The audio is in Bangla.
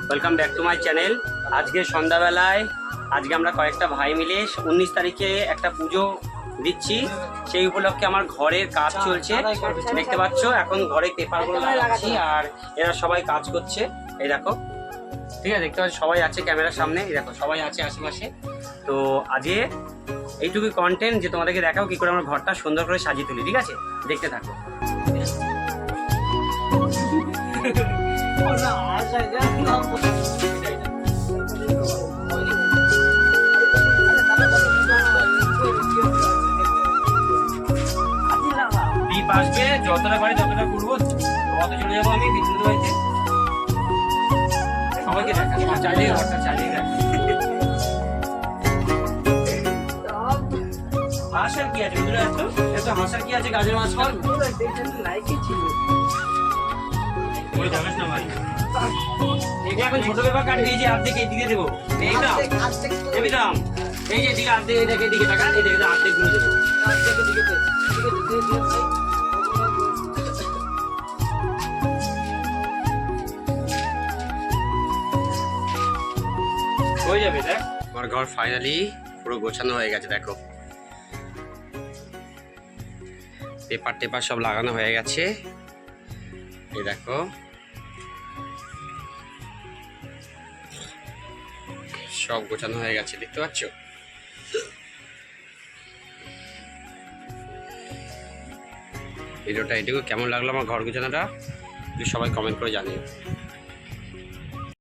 Welcome back to my channel. আজকে সন্ধ্যাবেলায় আমরা কয়েকটা ভাই মিলে 19 তারিখে একটা পুজো দিচ্ছি। সেই উপলক্ষে আমার ঘরের কাজ চলছে, দেখতে পাচ্ছ। এখন ঘরে পেপারগুলো লাগাচ্ছি আর এরা সবাই কাজ করছে। এই দেখো, ঠিক আছে, দেখতে পাচ্ছ সবাই আছে ক্যামেরার সামনে। এই দেখো সবাই আছে আশেপাশে। তো আজকে এইটুকুই কন্টেন্ট যে তোমাদেরকে দেখাও কি করে আমার ঘরটা সুন্দর করে সাজিয়ে তুলি। ঠিক আছে, দেখতে থাকো। দীপ আসবে, যতটা পারি ততটা করবো। কত চলে যাবো আমি বিদ্যুৎ বাড়িতে, সবাইকে দেখা চালিয়ে ঘরটা চালিয়ে দেখা। হাসার কি আছে বুঝলো? এত হাসার কি আছে? গাছের মাছ ফল যাবেন না ভাই। এখন ছোট পেপার কাট দিয়েছি, অর্ধেক এইদিকে দেবো। এইটা একদম এই যে দিকে অর্ধেক, দেখে দিকে টাকা এই দেখে অর্ধেক গুলো দেবো। হয়ে যাবে। দেখ আমার ঘর ফাইনালি পুরো গোছানো হয়ে গেছে। দেখো পেপার টেপার সব লাগানো হয়ে গেছে। এই দেখো সব গোছানো হয়ে গেছে, দেখতে পাচ্ছ। ভিডিওটা এটুকু কেমন লাগলো আমার ঘর গোছানোটা সবাই কমেন্ট করে জানিও।